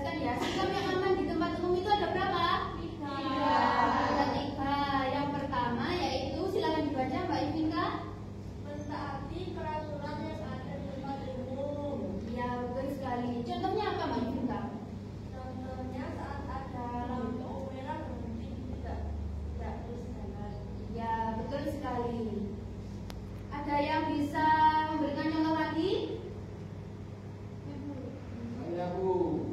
jelaskan ya. Sikap yang aman di tempat umum itu ada berapa? 3. Ada 3. Yang pertama yaitu, silakan dibaca Mbak Ivinka. Mentaati peraturan yang ada di tempat umum. Ya, betul sekali. Contohnya apa Mbak Ivinka? Contohnya saat ada lampu merah berhenti tidak terus jalan. Ya, betul sekali. Ada yang bisa memberikan contoh lagi? Saya Bu,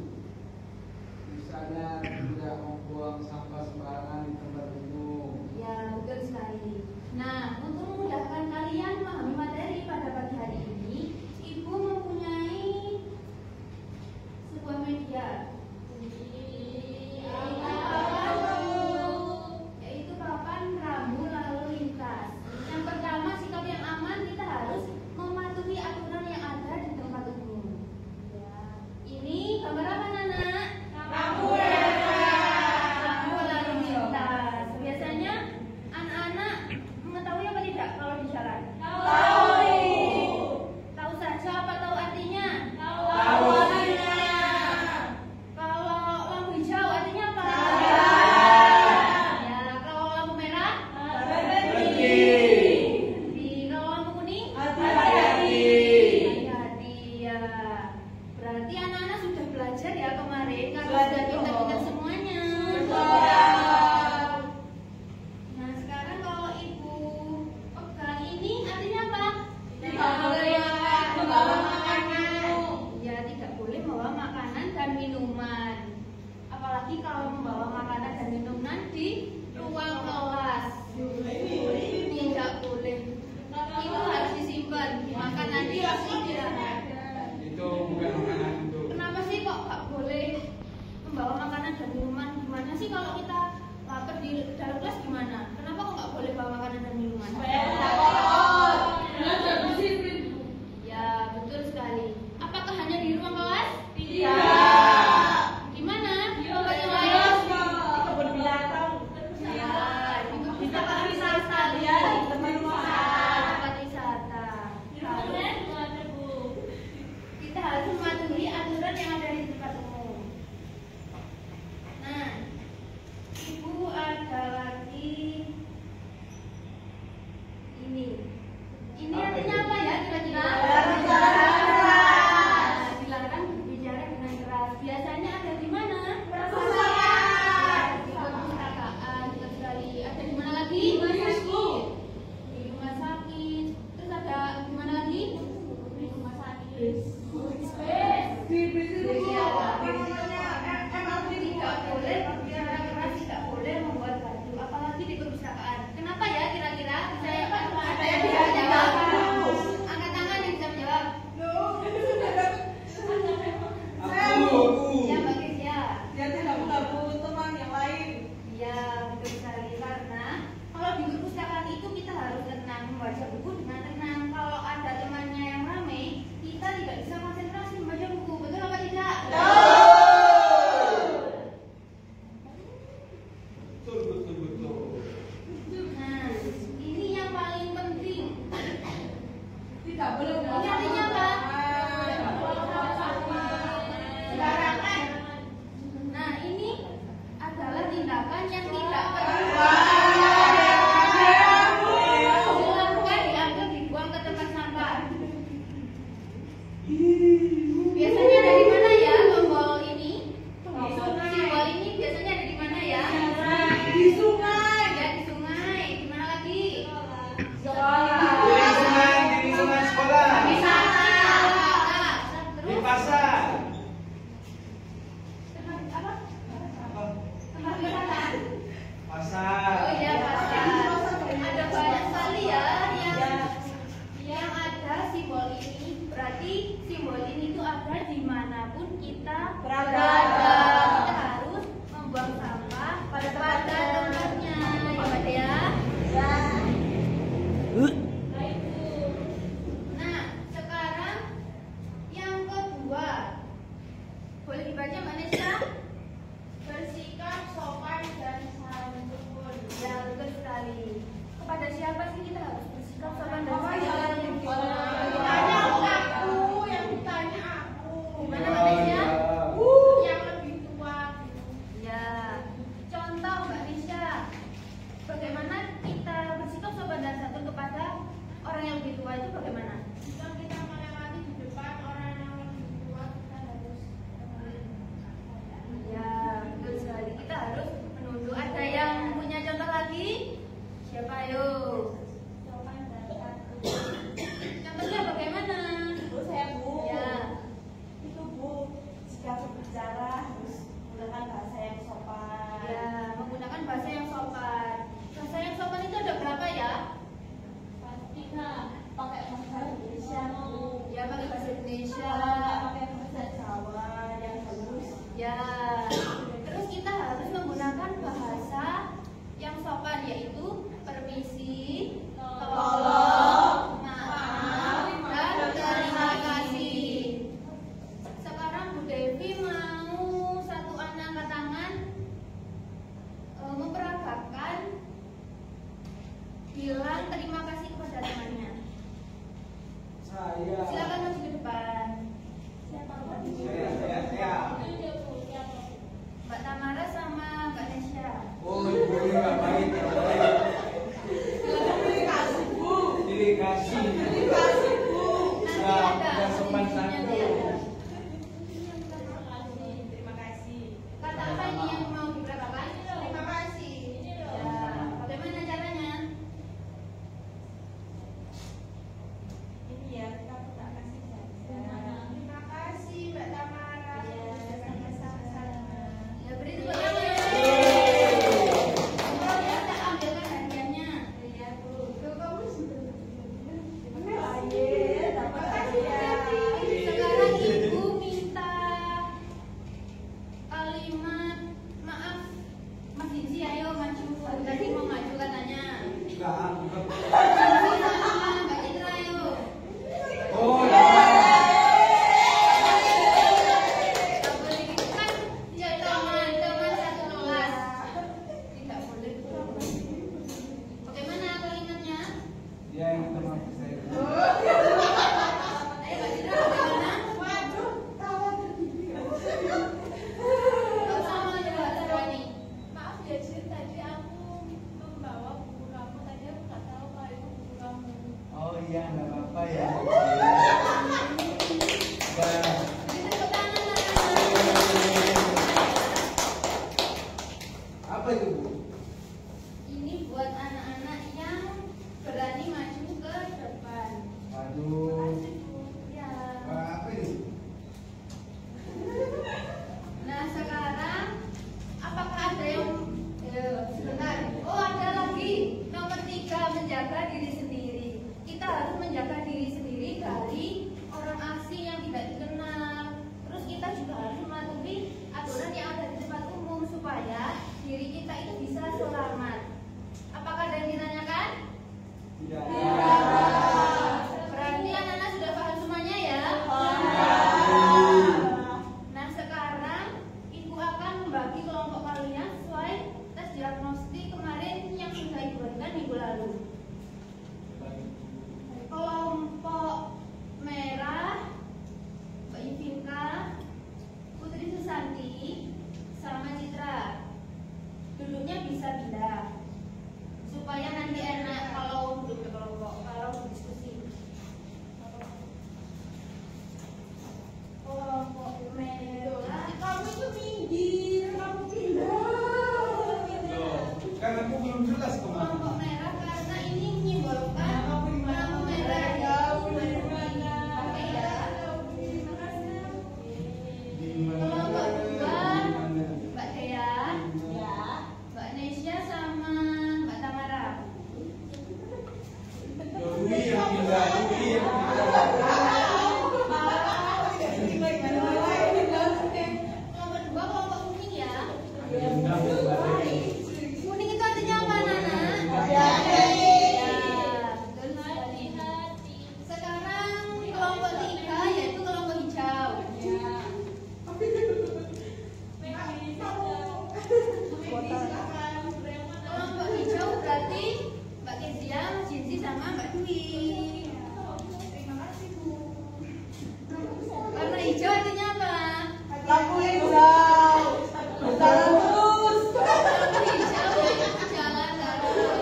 misalnya tidak membuang sampah sembarangan di tempat umum. Ya, betul sekali. Nah, untuk memudahkan kalian memahami materi pada pagi hari ini, Ibu mempunyai sebuah media, yaitu papan rambu lalu lintas. Yang pertama, sikap yang aman, kita harus mematuhi aturan yang ada di tempat umum. Ya. Ini gambar apa, Nana? Rambu lalu lintas. Biasanya anak-anak mengetahui apa tidak kalau di jalan? Tahu saja apa tahu artinya? Tahu artinya. Kalau lampu hijau artinya apa? Ya, kalau lampu merah? Berhenti. Kalau lampu kuning? Hati-hati. Ya. Berarti anak-anak sudah belajar ya kemarin, karena sudah pintar-pintar semuanya. Nah, sekarang kalau Ibu pegang ini artinya apa? Tidak boleh membawa makanan. Ya, tidak boleh membawa makanan dan minuman. Apalagi kalau membawa makanan dan minuman di ruang kelas. Tidak boleh. Itu harus disimpan. Makan nanti pasti tidak ada. Itu bukan makanan itu. Kenapa sih kok nggak boleh membawa makanan dan minuman? Gimana sih kalau kita lapar di dalam kelas gimana? Kenapa kok nggak boleh bawa makanan dan minuman? Ya, betul sekali. Apakah hanya di ruang kelas? Tidak. Di mana? Di tempat yang lain? Di kebun binatang. Ya, di kebun binatang wisata. Ya, di tempat wisata. Kita harus mematuhi aturan yang ada di tempat umum. Nah, Ibu ada lagi ini. Ini artinya apa ya kira-kira? Dilarang berbicara dengan keras. Biasanya ada di mana? Perpustakaan. Di perpustakaan, betul sekali. Ada di mana lagi? Di rumah sakit. Terus ada di mana lagi? Di rumah sakit. Tidak boleh berbicara keras, tidak boleh membuat gaduh, apalagi di perpustakaan. Kenapa ya kira-kira? Saya ada yang bisa jawab? Angkat tangan yang bisa jawab. Ya, bagus ya. Ya, betul sekali. Karena kalau di perpustakaan itu kita harus tenang, membaca buku dengan tenang. Kalau ada temannya yang ramai, kita tidak bisa konsentrasi membaca buku. Betul apa tidak? Betul. Nah, ini yang paling penting. Tidak boleh Ini artinya apa? Sembarangan. Nah, ini adalah tindakan yang tidak perlu dilakukan, diambil, dibuang ke tempat sampah. Biasanya ada di mana ya tombol ini? Simbol ini biasanya ada di mana ya? di sungai. Ya, di sungai. Di mana lagi? Di lingkungan sekolah. Di sana. Di Terus pasar. tempat apa? Tempat wisata. Pasar. Oh iya, pasar. Ada banyak sekali ya yang ada simbol ini. Berarti simbol ini itu ada dimanapun kita berada. Kita harus membuang sampah pada tempatnya, ya Mbak Dea. Nah, sekarang yang kedua, boleh dibaca Mbak Nesa? Bersikap sopan dan santun. Ya, betul sekali. Kepada siapa sih kita harus bersikap sopan dan santun? Gimana Mbak Nesa? Oh, ya. Kan aku belum jelas kemana. Kelompok merah karena ini menyimbolkan lampu merah ya. Oke ya. Kelompok dua, Mbak Dea, Mbak Nesya sama Mbak Tamara. Dwi yang pindah, Dwi yang pindah. Kelompok dua kelompok kuning ya. Pindah, Mbak. Kuning itu artinya apa, Nana? Ya. Ya, betul sekali. Sekarang kelompok tiga yaitu kelompok hijau. Kelompok hijau berarti Mbak Kezia, Mas Jinsi sama Mbak Dwi. Warna hijau artinya apa? Lampu hijau. Jalan terus. Lampu hijau yaitu jalan terus.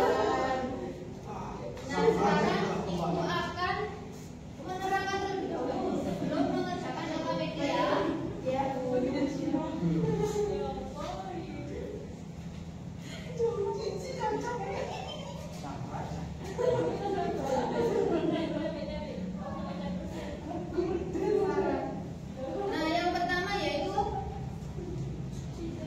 Nah, sekarang Ibu akan menerangkan terlebih dahulu sebelum mengerjakan LKPD ya. Nah, yang pertama yaitu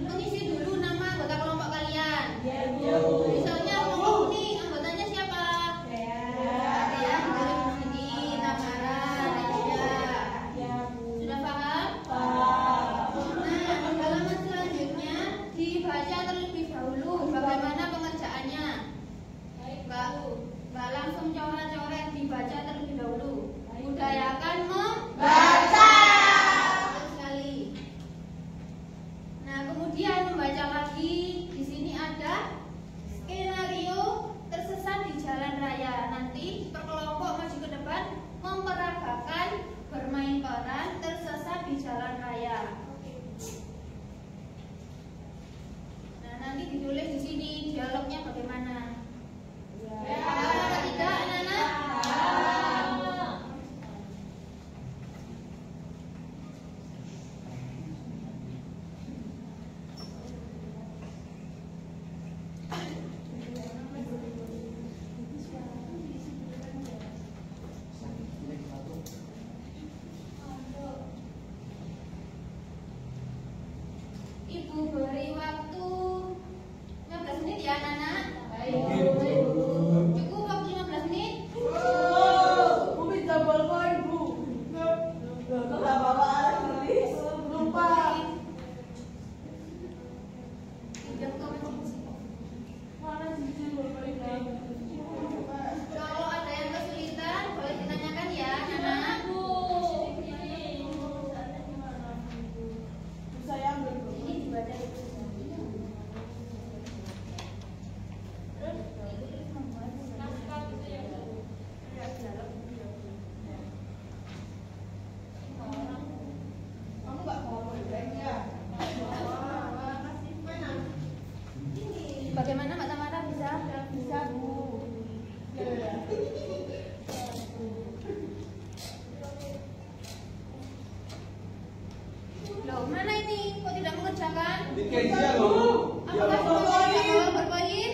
mengisi dulu nama anggota kelompok kalian. Misalnya kelompok kuning, anggotanya siapa? Ya, dari sini Tamara, Nesya. Sudah paham? Nah, halaman selanjutnya dibaca terlebih dahulu bagaimana pengerjaannya. Mbak langsung coret-coret, dibaca terlebih dahulu. Udayakan membaca. Betul sekali. Nah, kemudian membaca lagi. Di sini ada skenario tersesat di jalan raya. Nanti per kelompok maju ke depan memperagakan bermain peran tersesat di jalan raya. Nah, nanti ditulis di sini dialognya bagaimana. Ada tidak, anak-anak? Ibu beri waktu 15 menit ya, anak-anak. Cukup waktu 15 menit. Kalau ada yang kesulitan boleh ditanyakan ya, anak-anak. Ini dibaca itu. Kamu nggak mau bagaimana Mbak Tamara bisa? Bisa, Bu. Loh, mana ini? Kok tidak mengerjakan? Di Kezia loh. Apakah semuanya tidak mau bermain?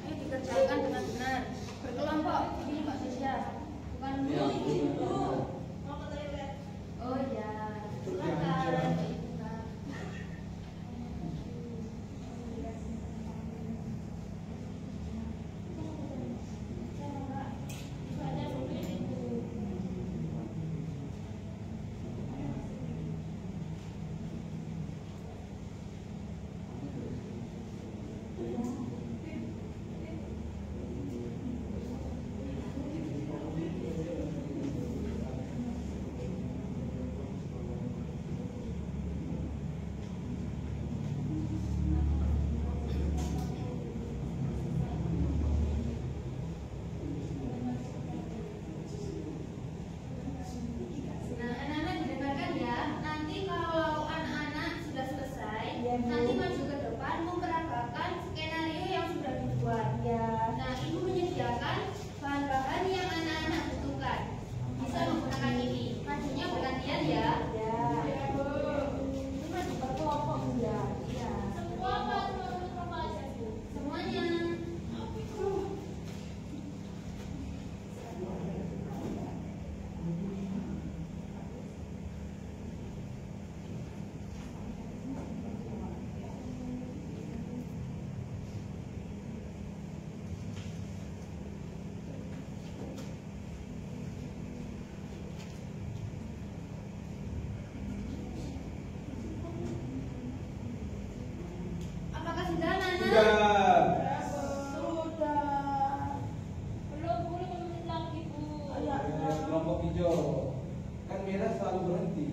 Ayo dikerjakan dengan benar. Berkelompok. Ini Mbak Sisya. Bukan Ya, Bu. Bu. Oh ya. Silakan. kelompok hijau. Kan merah selalu berhenti.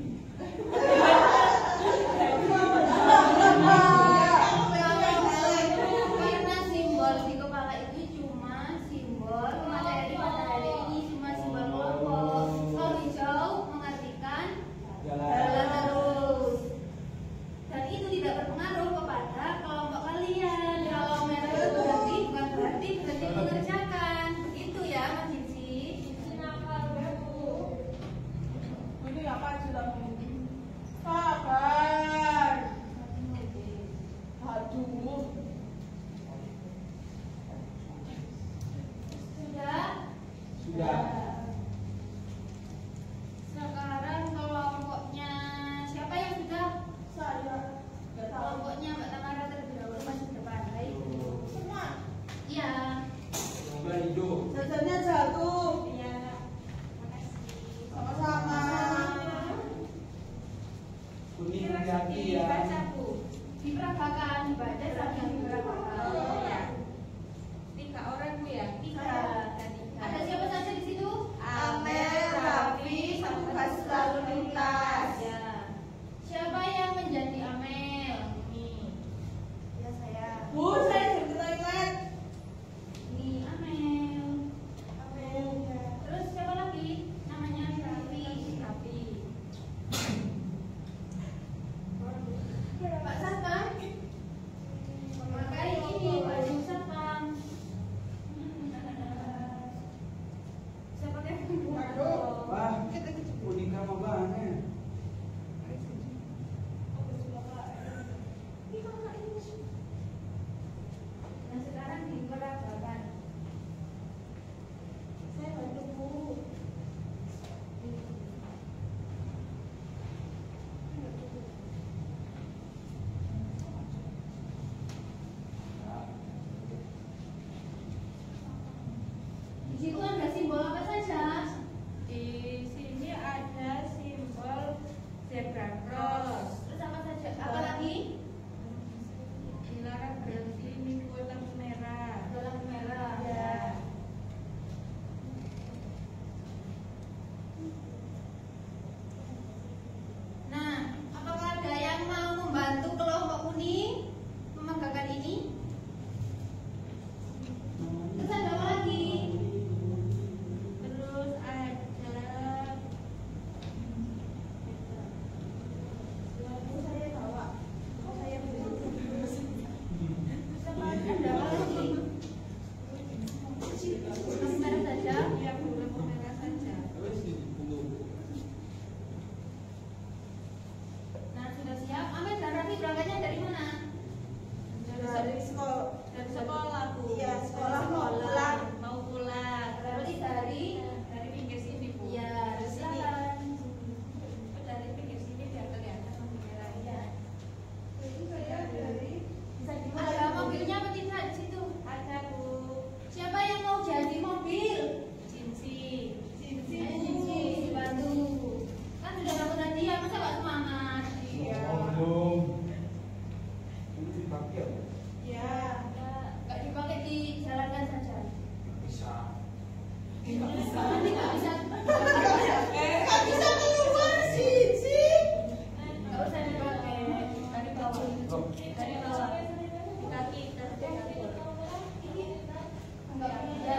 Karena simbol di kepala itu cuma simbol materi ini cuma simbol kelompok. Kalau hijau mengartikan jalan terus. Dan itu tidak berpengaruh kepada kelompok kalian. Kalau merah itu berarti bukan berarti mengerjakan. Begitu ya, Mas Jinsi. Ini apa sudah sabar. Aduh. Sudah? Sekarang kelompoknya siapa yang sudah? Saya nggak tahu. Kelompoknya Mbak Tamara terlebih dahulu masuk ke depan. Baik. Semua. Iya. Semoga hijau. Jajannya jatuh. Iya. Makasih. Sama-sama. Kuning hati-hati ya. Dibaca, Bu. Diperagakan, dibaca sambil diperagakan. Ya. 3 orang, Bu ya? 3. Ada siapa saja di situ? Amel, Raffi, Tugas Lalu Lintas. Ya. Siapa yang menjadi Amel? Ini. Ya, saya. Bu, saya jadi toilet. Ini Amel. Amel. Terus siapa lagi? Namanya Raffi. Pak Satpam. Memakai ini baju Satpam. Siapa pakai bumbu? Wah, kuning sama banget. Nah, sekarang diperagakan. Saya bantu Bu. Di situ ada simbol apa saja? Di sini ada simbol zebra cross. Terus apa saja? Apa lagi? Dilarang berhenti mengikuti lampu merah. Lampu merah. Ya. Nah, apakah ada yang mau membantu kelompok kuning memegangkan ini? Terus ada apa lagi? Terus ada Saya bawa. Oh, saya beli. Ada apa lagi? Lampu merah saja. yang lampu merah saja. Terus di punggung. Nah, sudah siap. Amel dan Raffi berangkatnya dari mana? Dari sekolah. Dari sekolah, Bu. Iya, sekolah mau pulang. Mau pulang. Berarti Dari pinggir sini, Bu. iya, Dari sini. silakan. Dari pinggir sini biar kelihatan lampu merahnya. Itu saya dari bisa Ada mobilnya apa tidak di situ? Ada, Bu. Siapa yang mau jadi mobil? Cinci. Jinsi, dibantu. Kan sudah dapat hadiah, masa gak semangat? Iya. Oh, belum. Ini dipakai ya? Ya. Gak dipakai, dijalankan saja. Bisa. Nanti gak bisa. Nggak bisa keluar sih. Gak usah dipakai. Dari bawah. Oh. Dari bawah. Di kaki, dari kaki. Enggak bisa.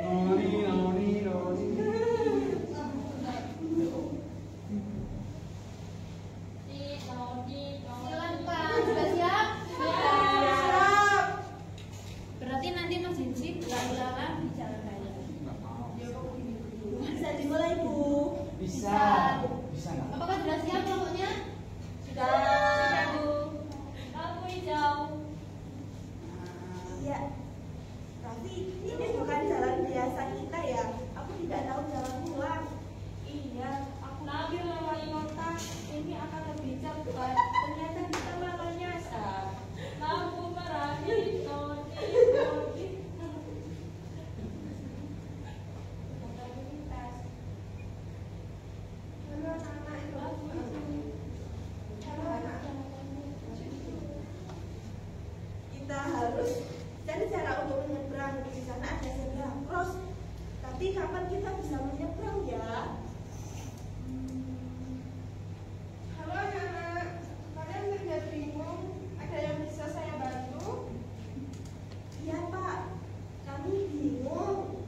Noni, noni, noni. Silakan Pak, sudah siap? Siap. Berarti nanti Mas Jinsi berulang-ulang di jalan raya. Nggak mau. Bisa dimulai Bu. Bisa. Bisa nggak? Apakah sudah siap kelompoknya? Sudah, Bu. Lampu hijau. Iya. Tapi ini bukan jalan biasa kita ya. Aku tidak tahu jalan pulang. Iya, aku pikir wali kota ini akan lebih cepat. Ternyata kita malah nyasar. Lampu merah hijau. Kita harus cari cara untuk menyeberang. Berarti kapan kita bisa menyeberang ya? Halo anak-anak, kalian tidak bingung? Ada yang bisa saya bantu? Iya Pak, kami bingung.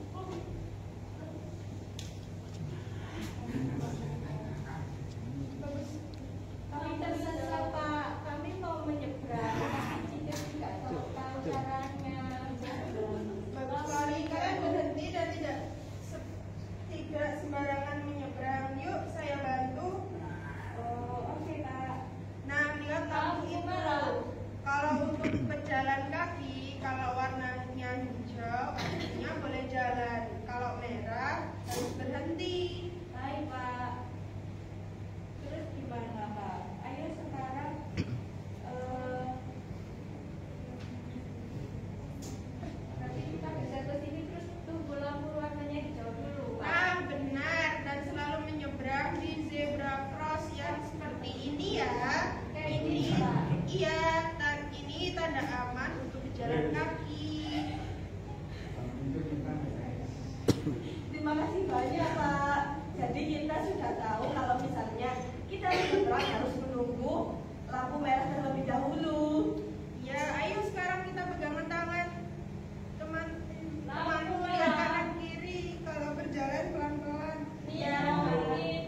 Kami tersesat Pak, kami mau menyeberang, tapi kita tidak tahu caranya. Bagus sekali, kalian berhenti dan tidak sembarangan menyeberang. Yuk, saya bantu. Oh, oke Kak. Nah, lihat lampu Lampu itu. merah. Kalau untuk pejalan kaki, kalau warnanya hijau, artinya boleh jalan. Kalau merah, harus berhenti. Baik Pak. Terus gimana Pak? Ayo sekarang nanti kita bisa ke sini terus tunggu lampu warnanya hijau dulu Pak. Nah, benar. Dan selalu menyeberang di zebra cross yang seperti ini ya. Kayak Ini, gini, Pak. iya, ini tanda aman untuk berjalan kaki. Terima kasih banyak Pak. Jadi kita sudah tahu kalau misalnya kita menyeberang harus menunggu lampu merah terlebih dahulu. Ya, ayo sekarang kita pegangan tangan teman-teman Lampu lihat merah. kanan kiri kalau berjalan pelan-pelan. Iya, notit.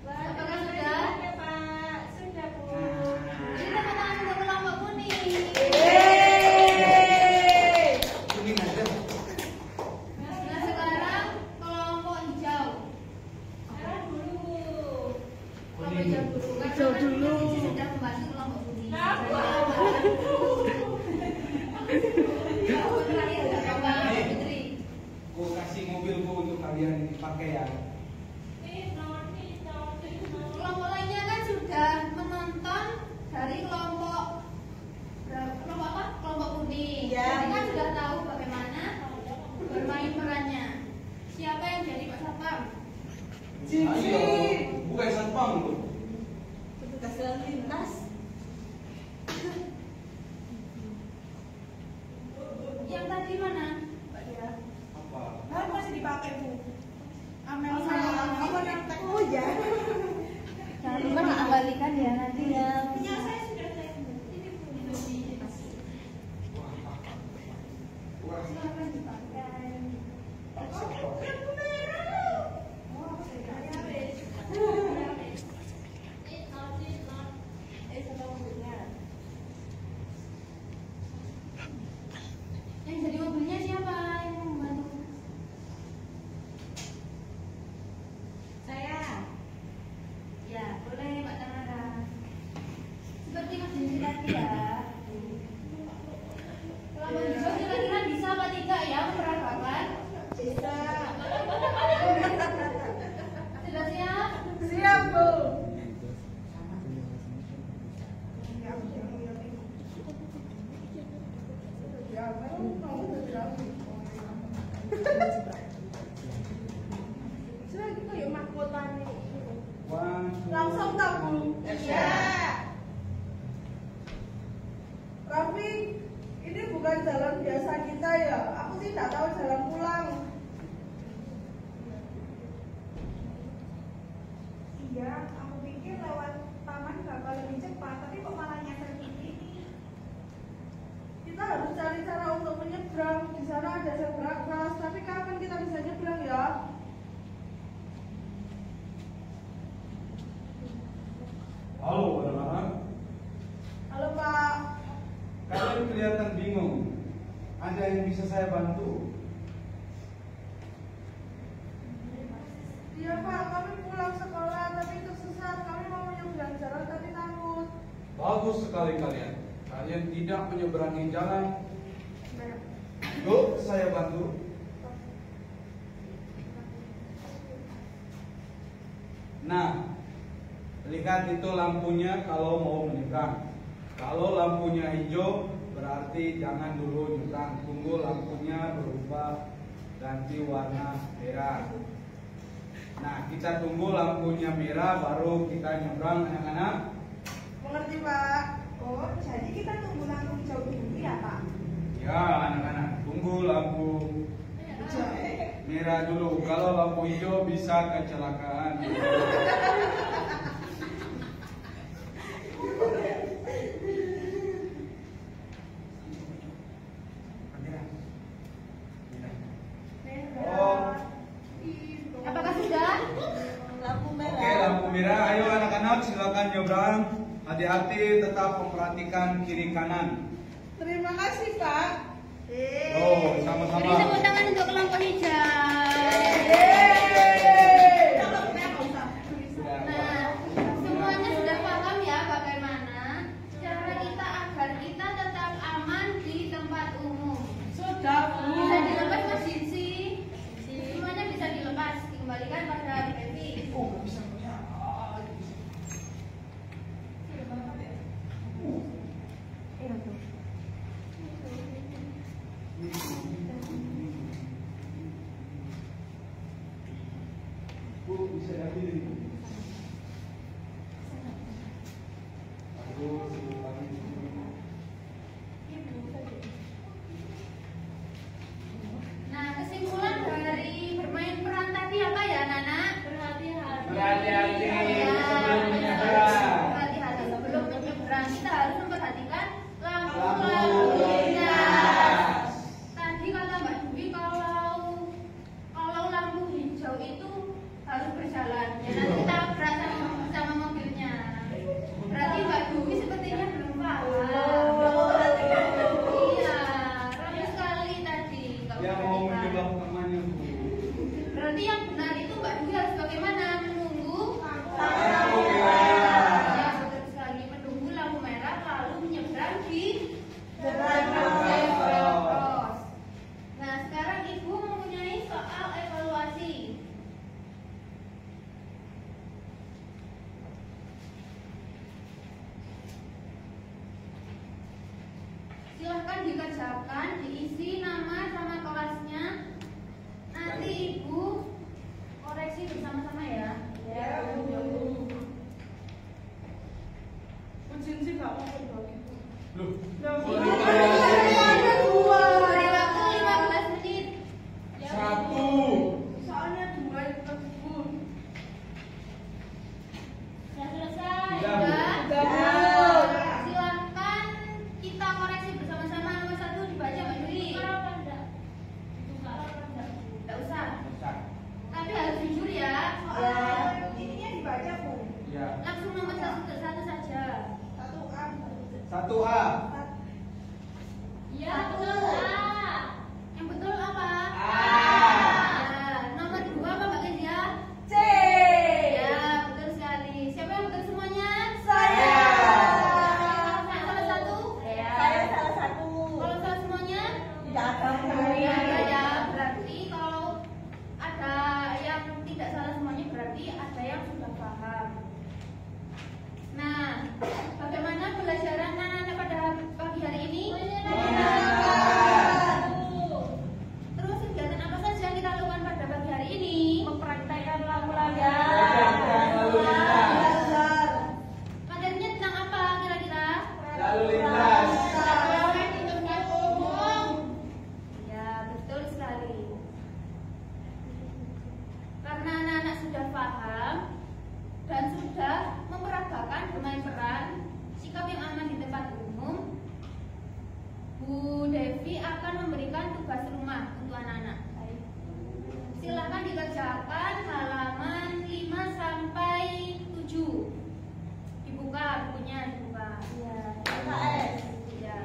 Apakah sudah? Ya Pak, sudah Bu. Jadi tepuk tangan untuk kelompok kuning. Kuning aja. Nah sekarang kelompok hijau. Merah dulu. Kelompok hijau dulu. Hijau dulu. Sudah membantu kelompok kuning. Apa? Kelompok terakhir kelompok putri. Gue kasih mobilku untuk kalian dipakai ya. Kelompok lainnya kan sudah menonton dari kelompok apa? Kelompok kuning. Ya. Jadi kan sudah tahu bagaimana bermain perannya. Siapa yang jadi Pak Satpam? Ayo, bukan satpam lu. Petugas lalu lintas. Yang tadi mana? Pak ya. Apa? Nah, masih dipakai Bu. Amel Oh, sama sama. Alfi kontak. Oh ya. Jangan lupa diabadikan ya nanti ya. Punya saya sudah saya. Silakan dipakai. Lampu merah. Oh, saya wes. Yang jadi mobilnya siapa yang mau membantu? Saya. Ya, boleh Mbak Tamara. Seperti Mas Denny tadi ya. Kalau hijau kira-kira bisa apa tidak ya memperagakan? Bisa. Sudah siap? Siap, Bu. Langsung tak Bu. Iya. Raffi, ini bukan jalan biasa kita ya. Aku sih nggak tahu jalan pulang. Iya, aku pikir lewat taman bakal lebih cepat, tapi kok malah nyasar gini. Kita harus cari cara untuk menyeberang. Di sana ada zebra cross, tapi kapan kita bisa nyebrang ya? Halo anak-anak, Halo Pak. kalian kelihatan bingung. Ada yang bisa saya bantu? Iya Pak, kami pulang sekolah tapi tersesat. Kami mau menyeberang jalan tapi takut. Bagus sekali kalian. Kalian tidak menyeberangi jalan. Yuk, saya bantu. Nah, lihat itu lampunya kalau mau menyeberang. Kalau lampunya hijau, berarti jangan dulu nyebrang. Tunggu lampunya berubah ganti warna merah. Nah, kita tunggu lampunya merah baru kita nyebrang, anak-anak. Mengerti, Pak? Oh, jadi kita tunggu lampu hijau dulu ya, Pak? merah dulu. Kalau lampu hijau bisa kecelakaan. Oh, Apakah sudah? Lampu oke, merah. lampu merah. Ayo anak-anak silakan nyebrang. Hati-hati, tetap memperhatikan kiri kanan. Terima kasih, Pak. Oh, Beri sama-sama. tepuk tangan untuk kelompok hijau. Nah, semuanya sudah paham ya bagaimana cara kita agar kita tetap aman di tempat umum. Sudah, Bu. Bisa dilepas Mas Jinsi. Semuanya bisa dilepas. Dikembalikan pada Devi. Bu, bisa dapet. Aduh, Nah, kesimpulan dari bermain peran tadi apa ya, Nana? Berhati-hati. berhati-hati Ya, sebelum menyeberang. berhati-hati sebelum menyeberang. Kita harus memperhatikan lampu Lampu lalu lintas. lintas. Tadi kata Mbak Dwi kalau lampu hijau itu harus berjalan. Ya, nanti kita tabrak sama mobilnya. Berarti Mbak Dwi sepertinya belum paham. Iya, ramai sekali tadi. Nggak Dia usah mau dibahas. menjebak temannya. Bu. Berarti yang benar itu Mbak Dwi harus bagaimana? Menunggu Lampu merah. merah. Ya, betul sekali. Menunggu lampu merah lalu menyeberang di Zebra cross. Nah, sekarang Ibu mempunyai soal evaluasi. Silahkan dikerjakan, diisi nama sama kelasnya. Nanti Ibu koreksi bersama-sama ya. Bu Jinsi nggak mau berbagi. Loh, Loh, boleh Bu. kalau Beri waktu 15 menit. satu. Soalnya dua itu, Bu. Sudah selesai. Sudah. Sudah. Silahkan kita koreksi bersama-sama. Nomor 1 dibaca Mbak Dwi. Tidak usah. Tapi harus jujur ya. Soalnya ininya dibaca, Bu. Ya. Langsung nomor 1 saja. 1A. 1A. Ya, betul. Yang betul apa? A. Ya. Nomor 2 apa Mbak Kezia? C. Ya, betul sekali. Siapa yang betul semuanya? Saya. Yang salah satu? Saya salah satu. Kalau salah semuanya? Tidak ada, Bu. Ya, ya. Berarti kalau ada yang tidak salah semuanya berarti ada yang sudah paham. Nah, bagaimana pelajaran anak-anak pada pagi hari ini? Terus kegiatan apa saja yang kita lakukan pada pagi hari ini? Mempraktekkan lampu Lalu lintas. Materinya tentang apa kira-kira? Lalu lintas. Ya, betul sekali. Karena anak-anak sudah paham dan sudah memperagakan bermain peran sikap yang aman di tempat umum, Bu Devi akan memberikan tugas rumah untuk anak-anak. Silakan dikerjakan halaman 5 sampai 7. Dibuka bukunya, dibuka. Ya. KS. Ya.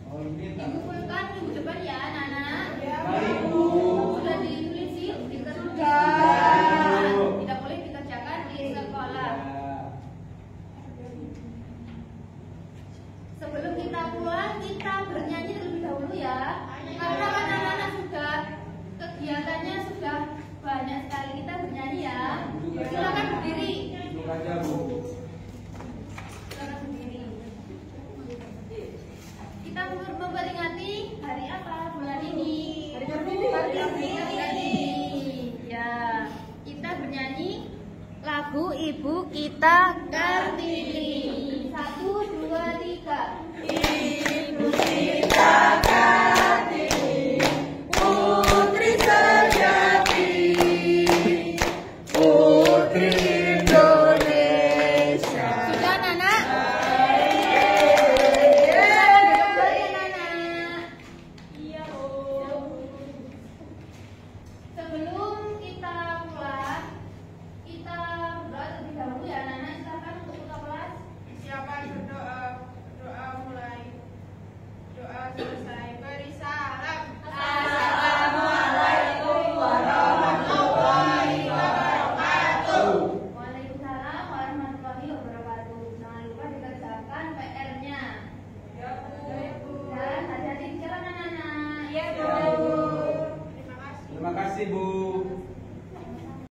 Oh, ini tak. Dikumpulkan minggu depan ya, anak-anak. Baik, Bu. Sudah ditulis sih, dikerjakan. Sudah. Tidak boleh dikerjakan di sekolah. Ya. Sebelum kita pulang, kita bernyanyi terlebih dahulu ya. Karena kan anak-anak sudah kegiatannya sudah banyak sekali, kita bernyanyi ya. Silakan berdiri. Duduk aja, Bu. Silakan berdiri. Kita memperingati hari apa bulan ini? Hari Kartini. Hari Kartini. Ya, kita bernyanyi lagu Ibu Kita Kartini. 1, 2, 3. Ibu kita Kartini. Terima kasih Bu.